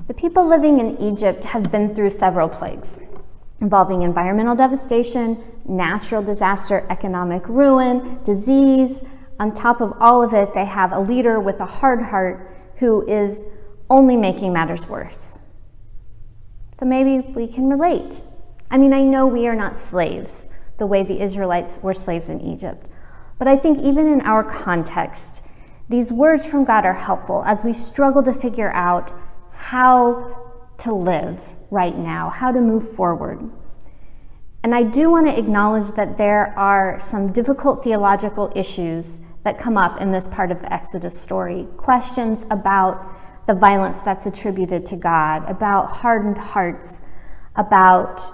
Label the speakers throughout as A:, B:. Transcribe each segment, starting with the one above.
A: The people living in Egypt have been through several plagues involving environmental devastation, natural disaster, economic ruin, disease. On top of all of it, they have a leader with a hard heart who is only making matters worse. So maybe we can relate. I mean, I know we are not slaves the way the Israelites were slaves in Egypt, but I think even in our context, these words from God are helpful as we struggle to figure out how to live right now, how to move forward. And I do want to acknowledge that there are some difficult theological issues that come up in this part of the Exodus story. Questions about the violence that's attributed to God, about hardened hearts, about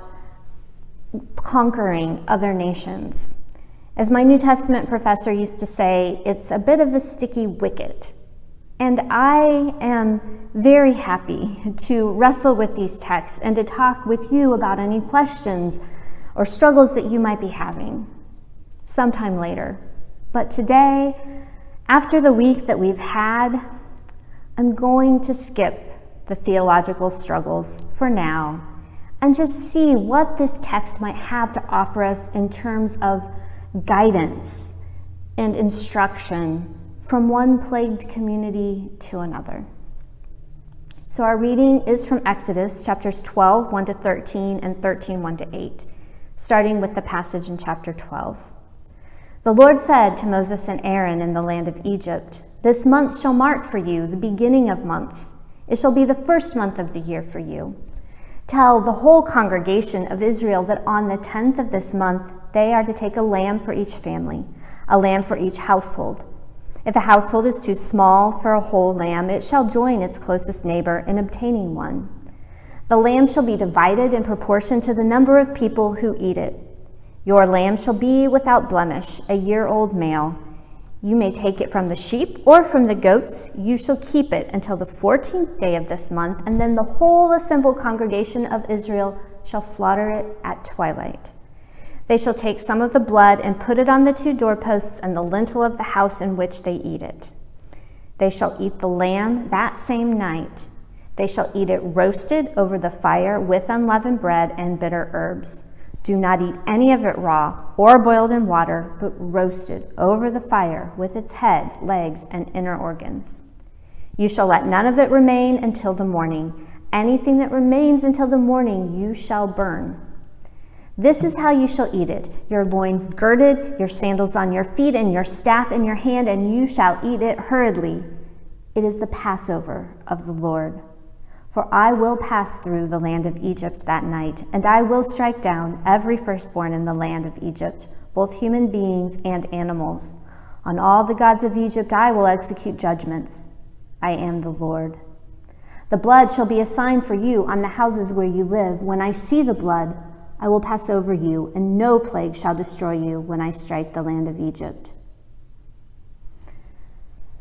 A: conquering other nations. As my New Testament professor used to say, it's a bit of a sticky wicket. And I am very happy to wrestle with these texts and to talk with you about any questions or struggles that you might be having sometime later. But today, after the week that we've had, I'm going to skip the theological struggles for now and just see what this text might have to offer us in terms of guidance and instruction from one plagued community to another. So our reading is from Exodus chapters 12, 1 to 13, and 13, 1 to 8, starting with the passage in chapter 12. The Lord said to Moses and Aaron in the land of Egypt, "This month shall mark for you the beginning of months. It shall be the first month of the year for you. Tell the whole congregation of Israel that on the 10th of this month they are to take a lamb for each family, a lamb for each household. If a household is too small for a whole lamb, it shall join its closest neighbor in obtaining one. The lamb shall be divided in proportion to the number of people who eat it. Your lamb shall be without blemish, a year-old male. You may take it from the sheep or from the goats. You shall keep it until the 14th day of this month, and then the whole assembled congregation of Israel shall slaughter it at twilight. They shall take some of the blood and put it on the 2 doorposts and the lintel of the house in which they eat it. They shall eat the lamb that same night. They shall eat it roasted over the fire with unleavened bread and bitter herbs. Do not eat any of it raw or boiled in water, but roasted over the fire with its head, legs, and inner organs. You shall let none of it remain until the morning. Anything that remains until the morning you shall burn. This is how you shall eat it: your loins girded, your sandals on your feet, and your staff in your hand, and you shall eat it hurriedly. It is the Passover of the Lord. For I will pass through the land of Egypt that night, and I will strike down every firstborn in the land of Egypt, both human beings and animals. On all the gods of Egypt I will execute judgments. I am the Lord. The blood shall be a sign for you on the houses where you live. When I see the blood, I will pass over you, and no plague shall destroy you when I strike the land of Egypt."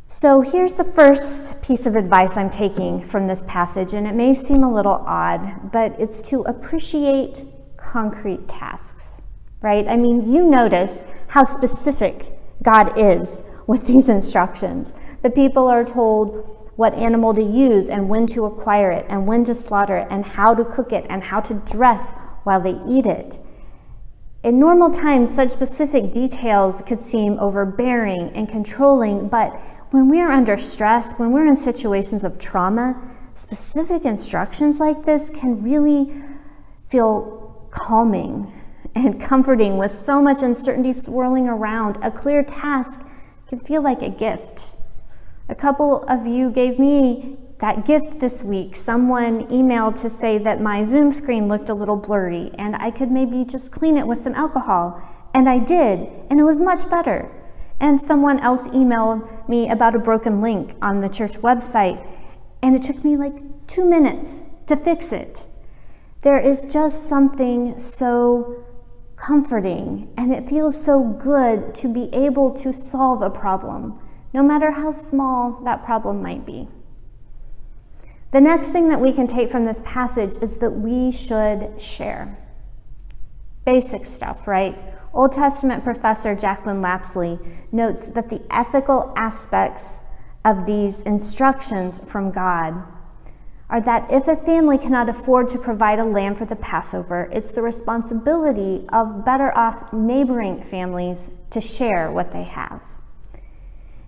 A: So here's the first piece of advice I'm taking from this passage, and it may seem a little odd, but it's to appreciate concrete tasks, right? I mean, you notice how specific God is with these instructions. The people are told what animal to use and when to acquire it and when to slaughter it and how to cook it and how to dress while they eat it. In normal times, such specific details could seem overbearing and controlling, but when we are under stress, when we're in situations of trauma, specific instructions like this can really feel calming and comforting. With so much uncertainty swirling around, a clear task can feel like a gift. A couple of you gave me that gift this week. Someone emailed to say that my Zoom screen looked a little blurry and I could maybe just clean it with some alcohol. And I did, and it was much better. And someone else emailed me about a broken link on the church website, and it took me like 2 minutes to fix it. There is just something so comforting, and it feels so good to be able to solve a problem, no matter how small that problem might be. The next thing that we can take from this passage is that we should share. Basic stuff, right? Old Testament professor Jacqueline Lapsley notes that the ethical aspects of these instructions from God are that if a family cannot afford to provide a lamb for the Passover, it's the responsibility of better off neighboring families to share what they have.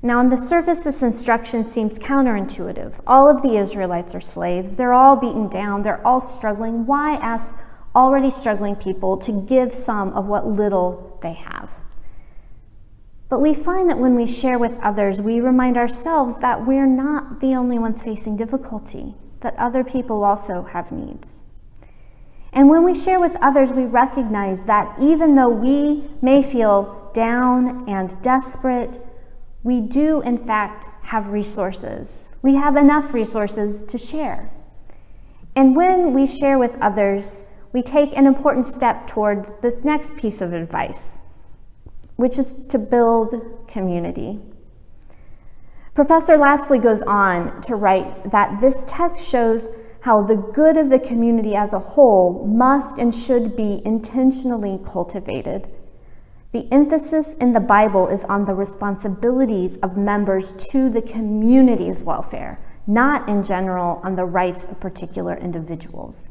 A: Now, on the surface, this instruction seems counterintuitive. All of the Israelites are slaves. They're all beaten down. They're all struggling. Why ask already struggling people to give some of what little they have? But we find that when we share with others, we remind ourselves that we're not the only ones facing difficulty, that other people also have needs. And when we share with others, we recognize that even though we may feel down and desperate, we do in fact have resources. We have enough resources to share. And when we share with others, we take an important step towards this next piece of advice, which is to build community. Professor Lapsley goes on to write that this text shows how the good of the community as a whole must and should be intentionally cultivated. The emphasis in the Bible is on the responsibilities of members to the community's welfare, not in general on the rights of particular individuals.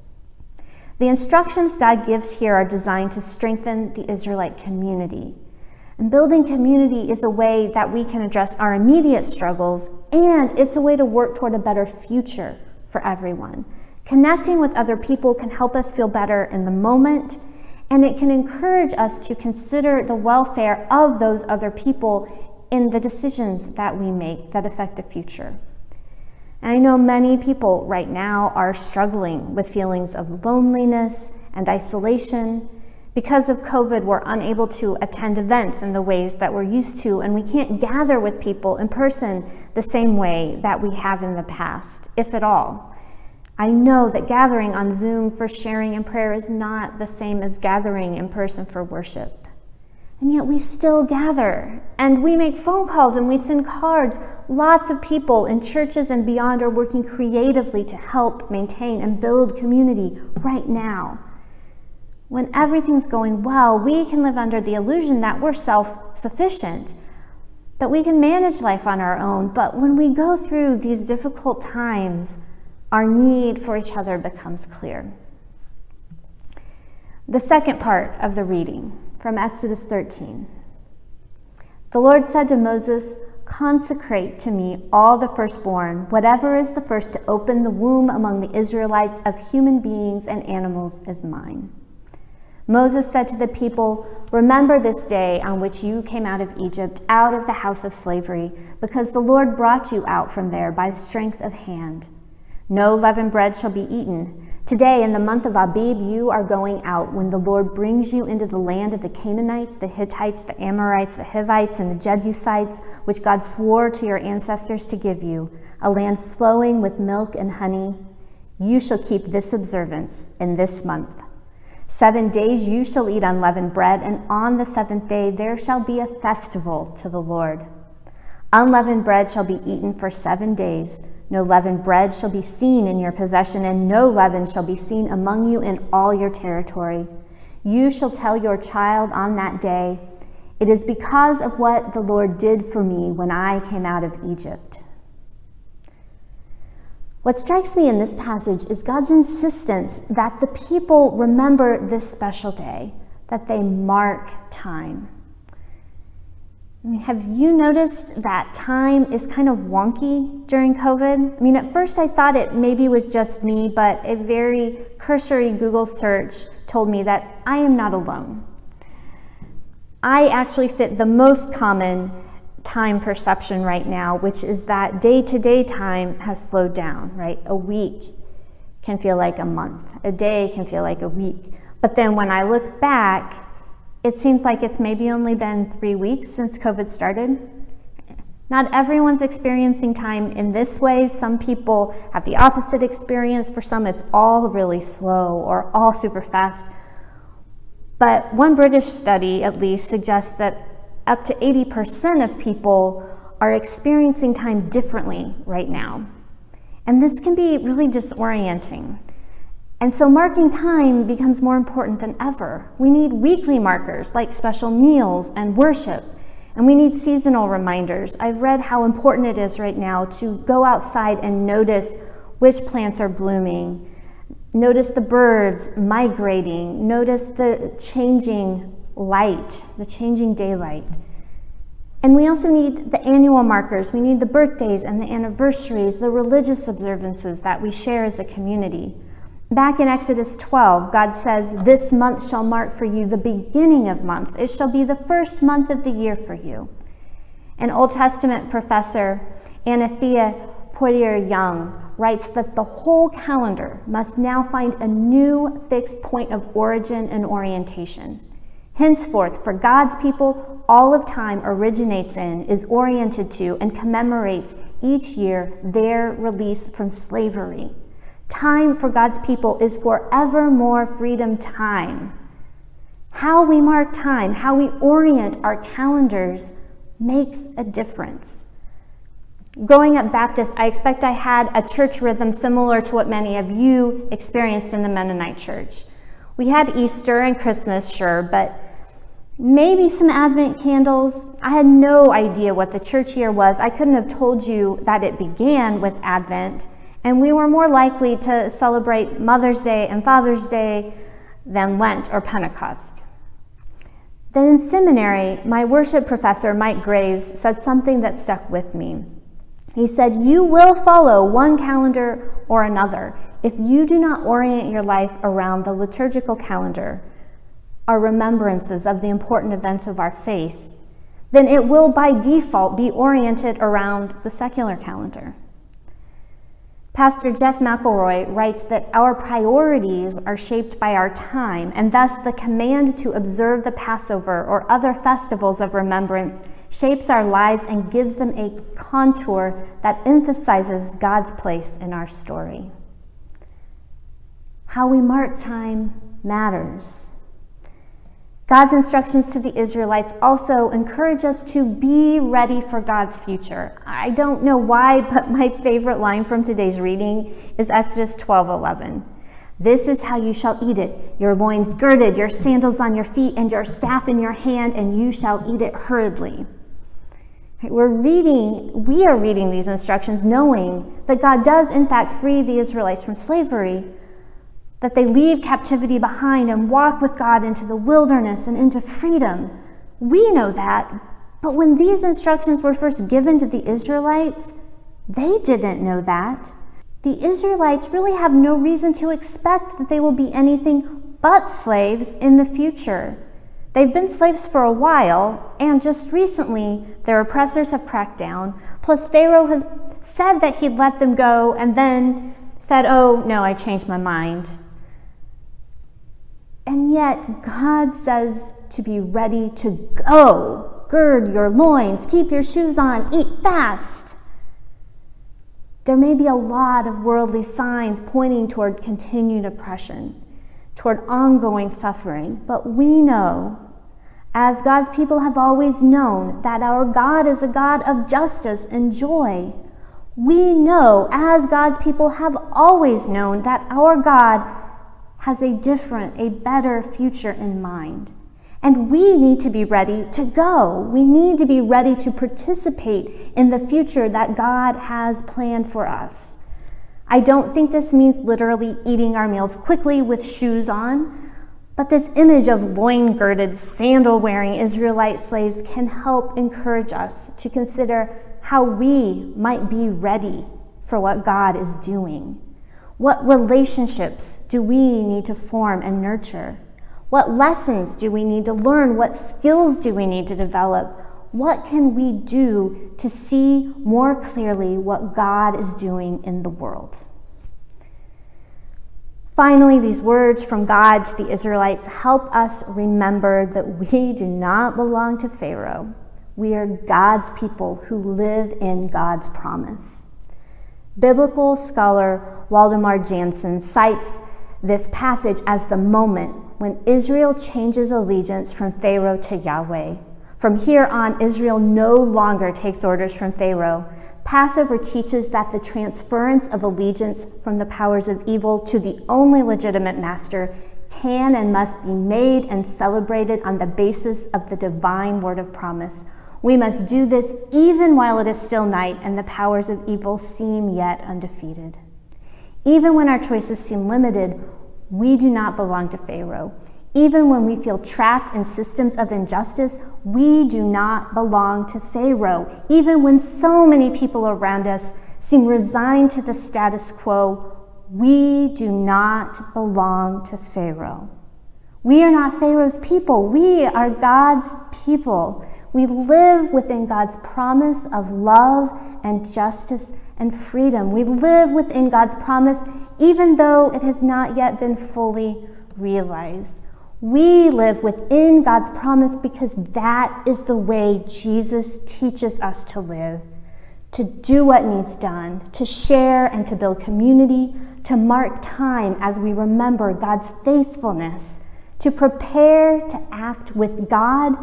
A: The instructions God gives here are designed to strengthen the Israelite community. And building community is a way that we can address our immediate struggles, and it's a way to work toward a better future for everyone. Connecting with other people can help us feel better in the moment, and it can encourage us to consider the welfare of those other people in the decisions that we make that affect the future. And I know many people right now are struggling with feelings of loneliness and isolation. Because of COVID, we're unable to attend events in the ways that we're used to, and we can't gather with people in person the same way that we have in the past, if at all. I know that gathering on Zoom for sharing and prayer is not the same as gathering in person for worship. And yet we still gather, and we make phone calls and we send cards. Lots of people in churches and beyond are working creatively to help maintain and build community right now. When everything's going well, we can live under the illusion that we're self-sufficient, that we can manage life on our own. But when we go through these difficult times, our need for each other becomes clear. The second part of the reading from Exodus 13. The Lord said to Moses, "Consecrate to me all the firstborn, whatever is the first to open the womb among the Israelites of human beings and animals is mine." Moses said to the people, "Remember this day on which you came out of Egypt, out of the house of slavery, because the Lord brought you out from there by strength of hand. No leavened bread shall be eaten. Today, in the month of Abib, you are going out when the Lord brings you into the land of the Canaanites, the Hittites, the Amorites, the Hivites, and the Jebusites, which God swore to your ancestors to give you, a land flowing with milk and honey. You shall keep this observance in this month. 7 days you shall eat unleavened bread, and on the seventh day there shall be a festival to the Lord. Unleavened bread shall be eaten for 7 days. No leavened bread shall be seen in your possession, and no leaven shall be seen among you in all your territory. You shall tell your child on that day, 'It is because of what the Lord did for me when I came out of Egypt.'" What strikes me in this passage is God's insistence that the people remember this special day, that they mark time. I mean, have you noticed that time is kind of wonky during COVID? I mean, at first I thought it maybe was just me, but a very cursory Google search told me that I am not alone. I actually fit the most common time perception right now, which is that day-to-day time has slowed down, right? A week can feel like a month. A day can feel like a week. But then when I look back, it seems like it's maybe only been 3 weeks since COVID started. Not everyone's experiencing time in this way. Some people have the opposite experience. For some, it's all really slow or all super fast. But one British study, at least, suggests that up to 80% of people are experiencing time differently right now. And this can be really disorienting. And so marking time becomes more important than ever. We need weekly markers like special meals and worship, and we need seasonal reminders. I've read how important it is right now to go outside and notice which plants are blooming. Notice the birds migrating. Notice the changing light, the changing daylight. And we also need the annual markers. We need the birthdays and the anniversaries, the religious observances that we share as a community. Back in Exodus 12, God says, "This month shall mark for you the beginning of months. It shall be the first month of the year for you." An Old Testament professor, Anathea Poitier-Young, writes that the whole calendar must now find a new fixed point of origin and orientation. Henceforth, for God's people, all of time originates in, is oriented to, and commemorates each year their release from slavery. Time for God's people is forevermore freedom time. How we mark time, how we orient our calendars makes a difference. Growing up Baptist, I expect I had a church rhythm similar to what many of you experienced in the Mennonite Church. We had Easter and Christmas, sure, but maybe some Advent candles. I had no idea what the church year was. I couldn't have told you that it began with Advent, and we were more likely to celebrate Mother's Day and Father's Day than Lent or Pentecost. Then in seminary, my worship professor, Mike Graves, said something that stuck with me. He said, "You will follow one calendar or another if you do not orient your life around the liturgical calendar, our remembrances of the important events of our faith, then it will by default be oriented around the secular calendar." Pastor Jeff McElroy writes that our priorities are shaped by our time, and thus the command to observe the Passover or other festivals of remembrance shapes our lives and gives them a contour that emphasizes God's place in our story. How we mark time matters. God's instructions to the Israelites also encourage us to be ready for God's future. I don't know why, but my favorite line from today's reading is Exodus 12:11. "This is how you shall eat it, your loins girded, your sandals on your feet, and your staff in your hand, and you shall eat it hurriedly." We are reading these instructions knowing that God does in fact free the Israelites from slavery, that they leave captivity behind and walk with God into the wilderness and into freedom. We know that, but when these instructions were first given to the Israelites, they didn't know that. The Israelites really have no reason to expect that they will be anything but slaves in the future. They've been slaves for a while, and just recently their oppressors have cracked down, plus Pharaoh has said that he'd let them go and then said, "Oh, no, I changed my mind." And yet, God says to be ready to go. Gird your loins, keep your shoes on, eat fast. There may be a lot of worldly signs pointing toward continued oppression, toward ongoing suffering, but we know, as God's people have always known, that our God is a God of justice and joy. We know, as God's people have always known, that our God has a different, a better future in mind. And we need to be ready to go. We need to be ready to participate in the future that God has planned for us. I don't think this means literally eating our meals quickly with shoes on, but this image of loin-girded, sandal-wearing Israelite slaves can help encourage us to consider how we might be ready for what God is doing. What relationships do we need to form and nurture? What lessons do we need to learn? What skills do we need to develop? What can we do to see more clearly what God is doing in the world? Finally, these words from God to the Israelites help us remember that we do not belong to Pharaoh. We are God's people who live in God's promise. Biblical scholar Waldemar Jansen cites this passage as the moment when Israel changes allegiance from Pharaoh to Yahweh. From here on, Israel no longer takes orders from Pharaoh. Passover teaches that the transference of allegiance from the powers of evil to the only legitimate master can and must be made and celebrated on the basis of the divine word of promise. We must do this even while it is still night and the powers of evil seem yet undefeated. Even when our choices seem limited, we do not belong to Pharaoh. Even when we feel trapped in systems of injustice, we do not belong to Pharaoh. Even when so many people around us seem resigned to the status quo, we do not belong to Pharaoh. We are not Pharaoh's people. We are God's people. We live within God's promise of love and justice and freedom. We live within God's promise even though it has not yet been fully realized. We live within God's promise because that is the way Jesus teaches us to live. To do what needs done, to share and to build community, to mark time as we remember God's faithfulness, to prepare to act with God,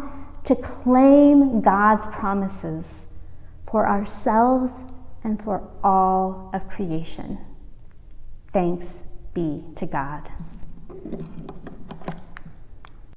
A: to claim God's promises for ourselves and for all of creation. Thanks be to God.